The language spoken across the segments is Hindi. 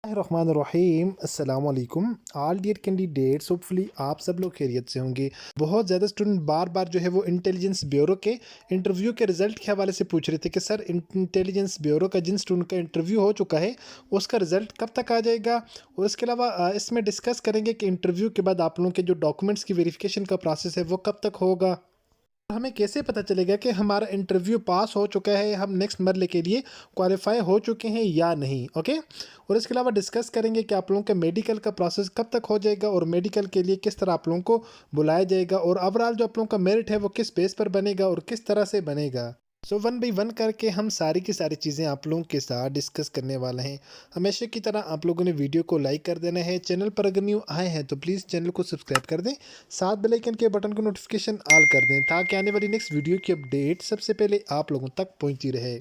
रहीम अस्सलाम वालेकुम ऑल डियर कैंडिडेट्स। होपफुली आप सब लोग खैरियत से होंगे। बहुत ज़्यादा स्टूडेंट बार बार जो है वो इंटेलिजेंस ब्यूरो के इंटरव्यू के रिज़ल्ट के हवाले से पूछ रहे थे कि सर इंटेलिजेंस ब्यूरो का जिन स्टूडेंट का इंटरव्यू हो चुका है उसका रिज़ल्ट कब तक आ जाएगा। और इसके अलावा इसमें डिस्कस करेंगे कि इंटरव्यू के बाद आप लोगों के जो डॉक्यूमेंट्स की वेरिफिकेशन का प्रोसेस है वो कब तक होगा। हमें कैसे पता चलेगा कि हमारा इंटरव्यू पास हो चुका है, हम नेक्स्ट मरले के लिए क्वालिफाई हो चुके हैं या नहीं। ओके। और इसके अलावा डिस्कस करेंगे कि आप लोगों का मेडिकल का प्रोसेस कब तक हो जाएगा और मेडिकल के लिए किस तरह आप लोगों को बुलाया जाएगा और ओवरऑल जो आप लोगों का मेरिट है वो किस बेस पर बनेगा और किस तरह से बनेगा। सो वन बाई वन करके हम सारी की सारी चीज़ें आप लोगों के साथ डिस्कस करने वाले हैं। हमेशा की तरह आप लोगों ने वीडियो को लाइक कर देना है। चैनल पर अगर न्यू आए हैं तो प्लीज़ चैनल को सब्सक्राइब कर दें, साथ बेल आइकन के बटन को नोटिफिकेशन ऑल कर दें ताकि आने वाली नेक्स्ट वीडियो की अपडेट सबसे पहले आप लोगों तक पहुंचती रहे।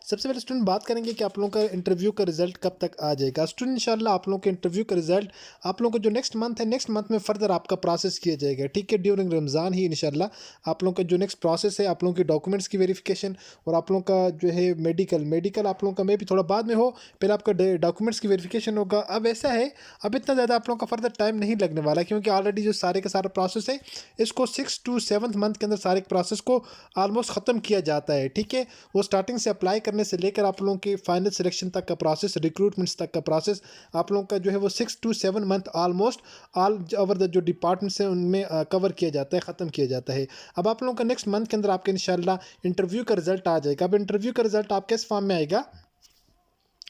सबसे पहले स्टूडेंट बात करेंगे कि आप लोगों का इंटरव्यू का रिजल्ट कब तक आ जाएगा। स्टूडेंट इंशाल्लाह आप लोगों के इंटरव्यू का रिजल्ट आप लोगों को जो नेक्स्ट मंथ है, नेक्स्ट मंथ में फर्दर आपका प्रोसेस किया जाएगा। ठीक है, ड्यूरिंग रमज़ान ही इंशाल्लाह आप लोगों का जो नेक्स्ट प्रोसेस है, आप लोगों के डॉक्यूमेंट्स की वेरिफिकेशन और आप लोगों का जो है मेडिकल आप लोगों का मे भी थोड़ा बाद में हो, पहले आपका डॉक्यूमेंट्स की वेरिफिकेशन होगा। अब ऐसा है, अब इतना ज़्यादा आप लोगों का फर्दर टाइम नहीं लगने वाला क्योंकि ऑलरेडी जो सारे का सारा प्रोसेस है इसको 6 to 7 मंथ के अंदर सारे प्रोसेस को ऑलमोस्ट ख़त्म किया जाता है। ठीक है, वो स्टार्टिंग से अप्लाई करने से लेकर आप लोगों के फाइनल सिलेक्शन तक का प्रोसेस, रिक्रूटमेंट्स तक का प्रोसेस आप लोगों का जो है वो 6 to 7 month almost all over the जो डिपार्टमेंट्स हैं उनमें कवर किया जाता है, ख़त्म किया जाता है। अब आप लोगों का नेक्स्ट मंथ के अंदर आपके इंशाल्लाह इंटरव्यू का रिजल्ट आ जाएगा। अब इंटरव्यू का रिजल्ट आप किस फॉर्म में आएगा,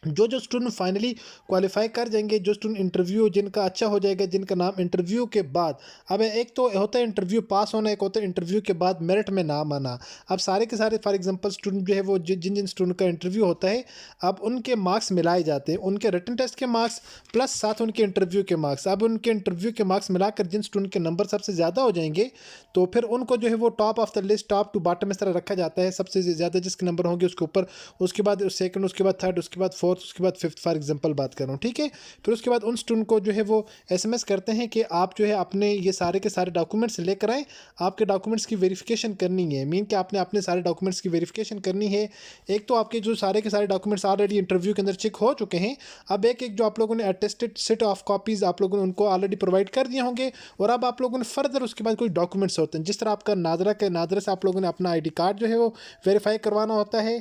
जो जो स्टूडेंट फाइनली क्वालिफाई कर जाएंगे, जो स्टूडेंट इंटरव्यू जिनका अच्छा हो जाएगा, जिनका नाम इंटरव्यू के बाद, अब एक तो होता है इंटरव्यू पास होना, एक होता है इंटरव्यू के बाद मेरिट में नाम आना। अब सारे के सारे फॉर एग्जांपल स्टूडेंट जो है वो जिन जिन स्टूडेंट का इंटरव्यू होता है, अब उनके मार्क्स मिलाए जाते हैं, उनके रिटन टेस्ट के मार्क्स प्लस साथ उनके इंटरव्यू के मार्क्स। अब उनके इंटरव्यू के मार्क्स मिलाकर जिन स्टूडेंट के नंबर सबसे ज़्यादा हो जाएंगे तो फिर उनको जो है वो top of the list, top to bottom इस तरह रखा जाता है। सबसे ज़्यादा जिसके नंबर होंगे उसके ऊपर, उसके बाद सेकंड, उसके बाद थर्ड, उसके बाद फोर्थ, उसके बाद फिफ्थ, फॉर एग्जांपल बात कर रहा हूँ। ठीक है, फिर उसके बाद उन स्टूडेंट को जो है वो एसएमएस करते हैं कि आप जो है अपने ये सारे के सारे डॉक्यूमेंट्स लेकर आएँ, आपके डॉक्यूमेंट्स की वेरिफिकेशन करनी है। मीन कि आपने अपने सारे डॉक्यूमेंट्स की वेरिफिकेशन करनी है। एक तो आपके जो सारे के सारे डॉक्यूमेंट्स ऑलरेडी इंटरव्यू के अंदर चेक हो चुके हैं, अब एक एक जो आप लोगों ने अटेस्टेड सेट ऑफ कॉपीज़ आप लोगों ने उनको ऑलरेडी प्रोवाइड कर दिए होंगे और अब आप लोगों ने फर्दर उसके बाद कोई डॉक्यूमेंट्स होते हैं, जिस तरह आपका नादरा से आप लोगों ने अपना आईडी कार्ड जो है वो वेरीफाई करवाना होता है।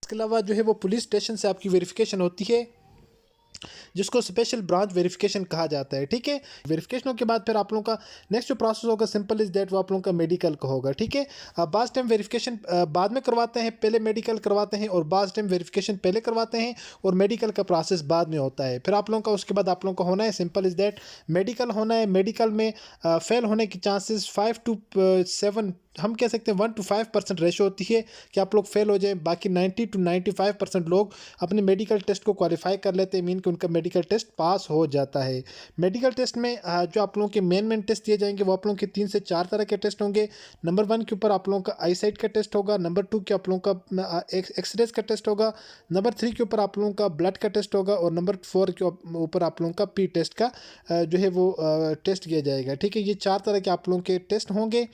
इसके अलावा जो है वो पुलिस स्टेशन से आपकी वेरिफिकेशन होती है जिसको स्पेशल ब्रांच वेरिफिकेशन कहा जाता है। ठीक है, वेरिफिकेशनों के बाद फिर आप लोगों का नेक्स्ट जो प्रोसेस होगा सिंपल इज दैट, वो आप लोगों का मेडिकल का होगा। ठीक है, बाज़ टाइम वेरिफिकेशन बाद में करवाते हैं, पहले मेडिकल करवाते हैं, और बाज़ टाइम वेरिफिकेशन पहले करवाते हैं और मेडिकल का प्रोसेस बाद में होता है। फिर आप लोगों का उसके बाद आप लोगों का होना है सिंपल इज दैट मेडिकल होना है। मेडिकल में फेल होने की चांसेस 5 to 7, हम कह सकते हैं 1 to 5% रेशो होती है कि आप लोग फेल हो जाएं। बाकी 90 to 95% लोग अपने मेडिकल टेस्ट को क्वालिफाई कर लेते हैं, मीन कि उनका मेडिकल टेस्ट पास हो जाता है। मेडिकल टेस्ट में जो आप लोगों के मेन टेस्ट दिए जाएंगे वो आप लोगों के 3 से 4 तरह के टेस्ट होंगे। नंबर 1 के ऊपर आप लोगों का आई साइट का टेस्ट होगा, नंबर 2 के आप लोगों का एक्सरेज का टेस्ट होगा, नंबर 3 के ऊपर आप लोगों का ब्लड का टेस्ट होगा और नंबर 4 के ऊपर आप लोगों का पी टेस्ट का जो है वो टेस्ट किया जाएगा। ठीक है, ये 4 तरह के आप लोगों के टेस्ट होंगे।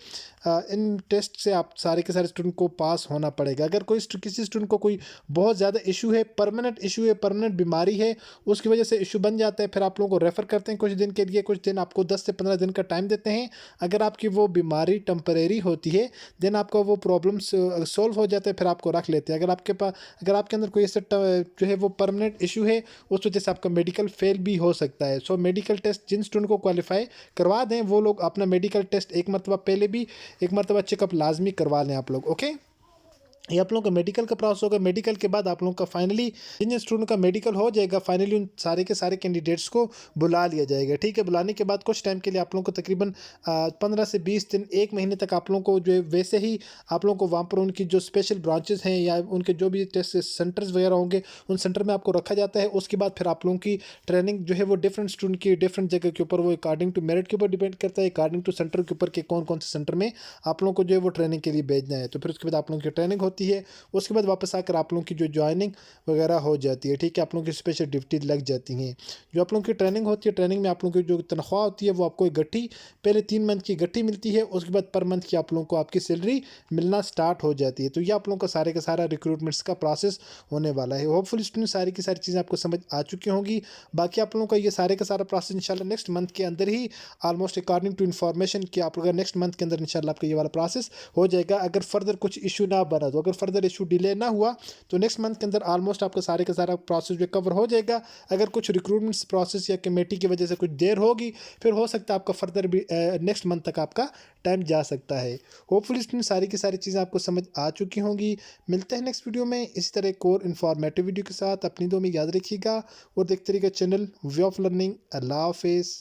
इन टेस्ट से आप सारे के सारे स्टूडेंट को पास होना पड़ेगा। अगर किसी स्टूडेंट को कोई बहुत ज़्यादा इशू है, परमानेंट इशू है, परमानेंट बीमारी है, उसकी वजह से इशू बन जाता है, फिर आप लोगों को रेफ़र करते हैं कुछ दिन के लिए। कुछ दिन आपको 10 से 15 दिन का टाइम देते हैं। अगर आपकी वो बीमारी टेम्परेरी होती है देन आपका वो प्रॉब्लम सॉल्व हो जाता है, फिर आपको रख लेते हैं। अगर आपके अंदर कोई ऐसा जो है वो परमानेंट इशू है, उस वजह से आपका मेडिकल फेल भी हो सकता है। सो मेडिकल टेस्ट जिन स्टूडेंट को क्वालिफाई करवा दें वो लोग अपना मेडिकल टेस्ट एक मरतबा पहले भी एक मरतबा चेकअप लाजमी करवा लें आप लोग। ओके, ये आप लोगों का मेडिकल का प्रोसेस होगा। मेडिकल के बाद आप लोगों का फाइनली जिन स्टूडेंट का मेडिकल हो जाएगा, फाइनली उन सारे के सारे कैंडिडेट्स को बुला लिया जाएगा। ठीक है, बुलाने के बाद कुछ टाइम के लिए आप लोगों को तकरीबन 15 से 20 दिन, 1 महीने तक आप लोगों को जो है वैसे ही आप लोगों को वहाँ पर उनकी जो स्पेशल ब्रांचेस हैं या उनके जो भी टेस्ट सेंटर्स वगैरह होंगे उन सेंटर में आपको रखा जाता है। उसके बाद फिर आप लोगों की ट्रेनिंग जो है वो डिफरेंट स्टूडेंट की डिफरेंट जगह के ऊपर, वो अकॉर्डिंग टू मेरिट के ऊपर डिपेंड करता है, अकॉर्डिंग टू सेंटर के ऊपर के कौन कौन से सेंटर में आप लोगों को जो है वो ट्रेनिंग के लिए भेजना है। तो फिर उसके बाद आप लोगों की ट्रेनिंग होती होती है, उसके बाद वापस आकर आप लोगों की जो जॉइनिंग वगैरह हो जाती है, ठीक है। आप लोगों की स्पेशल ड्यूटी लग जाती हैं। जो आप लोगों की ट्रेनिंग होती है, ट्रेनिंग में आप लोगों की जो तनख्वाह होती है वो आपको एक गट्ठी, पहले 3 मंथ की गट्ठी मिलती है, उसके बाद पर मंथ की आप लोगों को आपकी सैलरी मिलना स्टार्ट हो जाती है। तो ये आप लोगों का सारा रिक्रूटमेंट्स का प्रोसेस होने वाला है। होपफुली स्टूडेंट सारी की सारी चीज़ें आपको समझ आ चुकी होंगी। बाकी आप लोगों का ये सारे का सारा प्रोसेस इंशाल्लाह नेक्स्ट मंथ के अंदर ही, ऑलमोस्ट अकॉर्डिंग टू इन्फॉर्मेशन, कि आप लोग नेक्स्ट मंथ के अंदर इंशाल्लाह आपका ये वाला प्रोसेस हो जाएगा। अगर फर्दर कुछ इशू ना बना, तो अगर फर्दर इशू डिले ना हुआ तो नेक्स्ट मंथ के अंदर ऑलमोस्ट आपका सारे का सारा प्रोसेस जो कवर हो जाएगा। अगर कुछ रिक्रूटमेंट्स प्रोसेस या कमेटी की वजह से कुछ देर होगी, फिर हो सकता है आपका फर्दर भी नेक्स्ट मंथ तक आपका टाइम जा सकता है। होपफुली इसमें सारी की सारी चीज़ें आपको समझ आ चुकी होंगी। मिलते हैं नेक्स्ट वीडियो में इसी तरह एक और इन्फॉर्मेटिव वीडियो के साथ। अपनी दो में याद रखिएगा और देखते रहिएगा चैनल वे ऑफ लर्निंग। अल्लाह हाफिज़।